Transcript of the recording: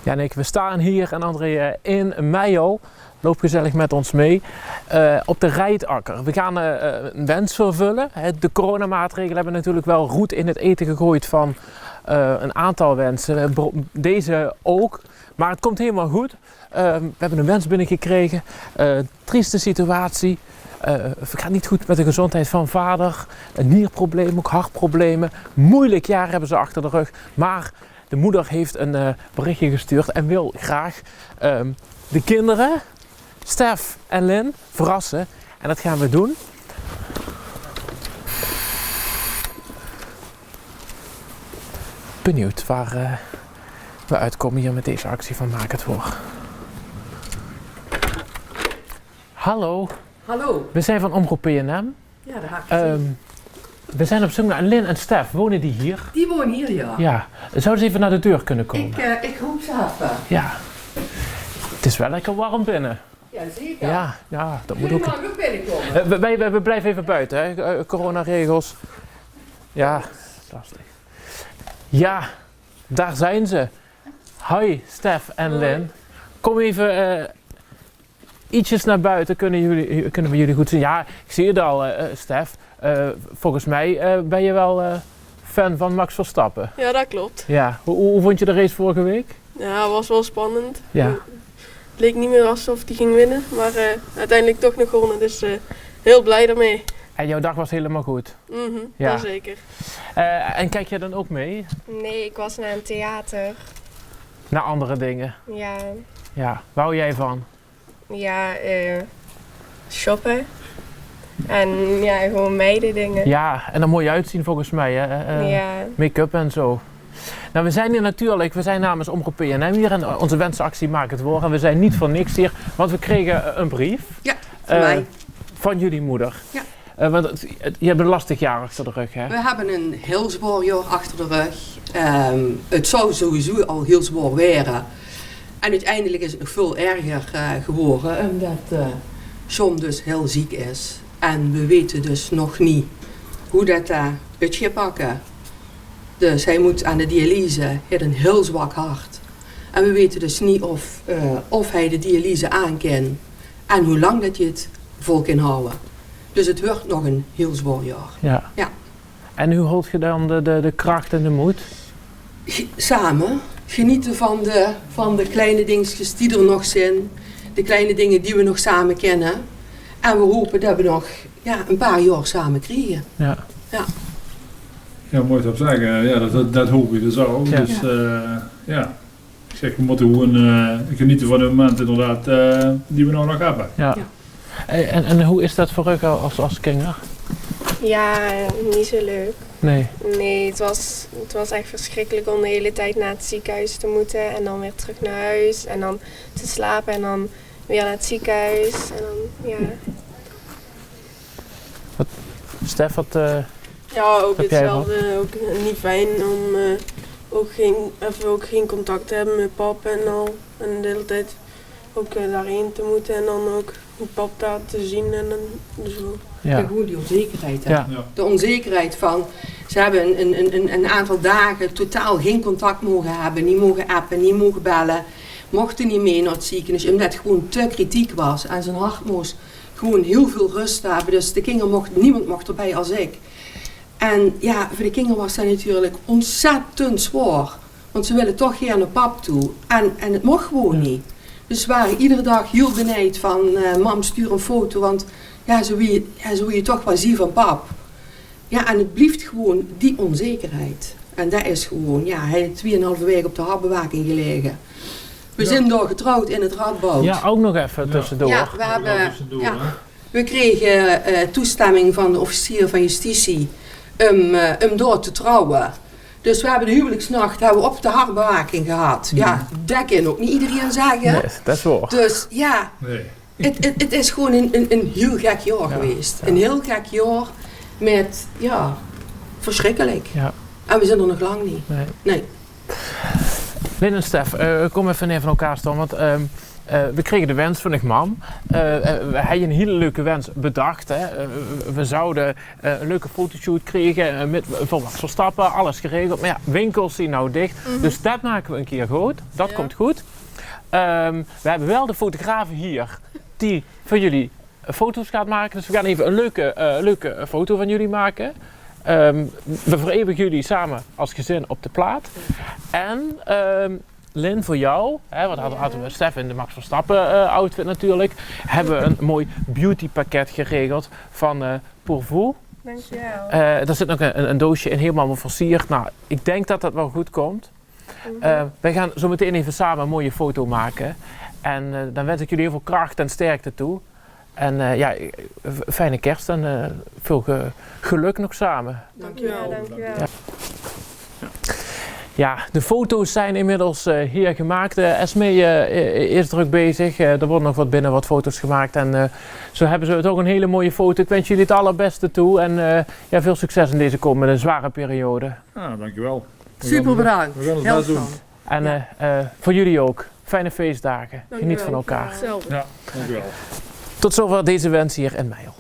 Janik, we staan hier en André in Meijo. Loop gezellig met ons mee op de Rijtakker. We gaan een wens vervullen. De coronamaatregelen hebben natuurlijk wel roet in het eten gegooid van een aantal wensen. Deze ook. Maar het komt helemaal goed. We hebben een wens binnengekregen. Trieste situatie. Het gaat niet goed met de gezondheid van vader. Een nierprobleem, ook hartproblemen. Moeilijk jaar hebben ze achter de rug. Maar de moeder heeft een berichtje gestuurd en wil graag de kinderen, Stef en Lynn, verrassen. En dat gaan we doen. Benieuwd waar we uitkomen hier met deze actie van Maak het Voor. Hallo. Hallo. We zijn van Omroep PNM. Ja, daar ga ik zien. We zijn op zoek naar Lynn en Stef. Wonen die hier? Die wonen hier, ja. Ja. Zouden ze even naar de deur kunnen komen? Ik roep ze even. Ja. Het is wel lekker warm binnen. Ja, zeker. Ja, dat moet ook. Jullie mogen ook binnenkomen. We blijven even buiten, hè. Coronaregels. Ja, lastig. Ja, daar zijn ze. Hoi, Stef en Lynn. Kom even ietsjes naar buiten, kunnen we jullie goed zien. Ja, ik zie het al, Stef. Volgens mij ben je wel fan van Max Verstappen. Ja, dat klopt. Ja, hoe vond je de race vorige week? Ja, het was wel spannend. Ja. Het leek niet meer alsof hij ging winnen, maar uiteindelijk toch nog gewonnen, dus heel blij daarmee. En jouw dag was helemaal goed? Ja. Dat zeker. En kijk jij dan ook mee? Nee, ik was naar een theater. Naar andere dingen? Ja. Ja, waar hou jij van? Ja, shoppen. En ja, gewoon meiden dingen. Ja, en er mooi uitzien volgens mij, hè? Ja. Make-up en zo. Nou, we zijn hier natuurlijk, we zijn namens Omroep PNM hier en onze wensactie Maak het Voor. En we zijn niet voor niks hier, want we kregen een brief. Ja, van mij. Van jullie moeder. Ja. Want je hebt een lastig jaar achter de rug, hè? We hebben een heel zwaar jaar achter de rug. Het zou sowieso al heel zwaar worden. En uiteindelijk is het nog veel erger geworden, omdat John dus heel ziek is. En we weten dus nog niet hoe dat uit gaat pakken. Dus hij moet aan de dialyse, hij heeft een heel zwak hart. En we weten dus niet of hij de dialyse aan kan en hoe lang dat je het vol kan houden. Dus het wordt nog een heel zwaar jaar. Ja. En hoe houd je dan de kracht en de moed? Samen genieten van de kleine dingetjes die er nog zijn. De kleine dingen die we nog samen kennen. En we hopen dat we nog een paar jaar samen krijgen. Ja. Ja, mooi te zeggen. Ja, dat hoop ik dus ook. Ja. Dus ik zeg, we moeten gewoon genieten van de momenten inderdaad die we nou nog hebben. Ja. En hoe is dat voor u als kinder? Ja, niet zo leuk. Nee. Nee, het was echt verschrikkelijk om de hele tijd naar het ziekenhuis te moeten. En dan weer terug naar huis. En dan te slapen en dan weer naar het ziekenhuis. En dan, ja. Stef, wat... Ja, ook Heb jij hetzelfde. Ook niet fijn om ook geen contact te hebben met pap en al. En de hele tijd ook daarheen te moeten en dan ook pap daar te zien en dan zo. Ja. En gewoon die onzekerheid. Hè? Ja. Ja. De onzekerheid van, ze hebben een aantal dagen totaal geen contact mogen hebben, niet mogen appen, niet mogen bellen, mochten niet mee naar het ziekenhuis, omdat het gewoon te kritiek was en zijn hart moest gewoon heel veel rust hebben. Dus de kinderen niemand mocht erbij als ik. En ja, voor de kinderen was dat natuurlijk ontzettend zwaar, want ze willen toch geen naar pap toe en het mocht gewoon niet. Dus ze waren iedere dag heel benijd van, mam stuur een foto, want ja, zo wil je toch wel zien van pap. Ja, en het blijft gewoon die onzekerheid. En dat is gewoon, ja, hij heeft 2,5 weken op de hartbewaking gelegen. We zijn door getrouwd in het Radboud. Ja, ook nog even tussendoor. Ja, we kregen toestemming van de officier van justitie om door te trouwen. Dus we hebben de huwelijksnacht op de hartbewaking gehad. Ja, dat kan ook niet iedereen zeggen. Nee, dat is waar. Dus ja, het is gewoon een heel gek jaar geweest. Ja. Een heel gek jaar met, verschrikkelijk. Ja. En we zijn er nog lang niet. Nee. Lin en Stef, kom even neer van elkaar staan, want we kregen de wens van de mam. We hebben een hele leuke wens bedacht. Hè. We zouden een leuke fotoshoot krijgen met voor Max Verstappen, alles geregeld. Maar ja, winkels zijn nou dicht, dus dat maken we een keer goed. Dat komt goed. We hebben wel de fotografen hier die voor jullie foto's gaat maken. Dus we gaan even een leuke foto van jullie maken. We vereeuwigen jullie samen als gezin op de plaat. En Lin, voor jou, hè, want hadden we Stef in de Max Verstappen outfit natuurlijk, hebben we een mooi beautypakket geregeld van Pour Vous. Dankjewel. Daar zit nog een doosje in, helemaal versierd. Nou, ik denk dat dat wel goed komt. Wij gaan zo meteen even samen een mooie foto maken. En dan wens ik jullie heel veel kracht en sterkte toe. En fijne kerst en veel geluk nog samen. Dankjewel. Dankjewel. Ja. Ja, de foto's zijn inmiddels hier gemaakt. Esmee is druk bezig. Er worden nog wat foto's gemaakt. En zo hebben ze toch een hele mooie foto. Ik wens jullie het allerbeste toe. En veel succes in deze komende zware periode. Ja, dankjewel. Super bedankt. We gaan het Heel best doen. fijn. En voor jullie ook. Fijne feestdagen. Geniet van elkaar. Hetzelfde. Ja, dankjewel. Tot zover deze wens hier in Meijel.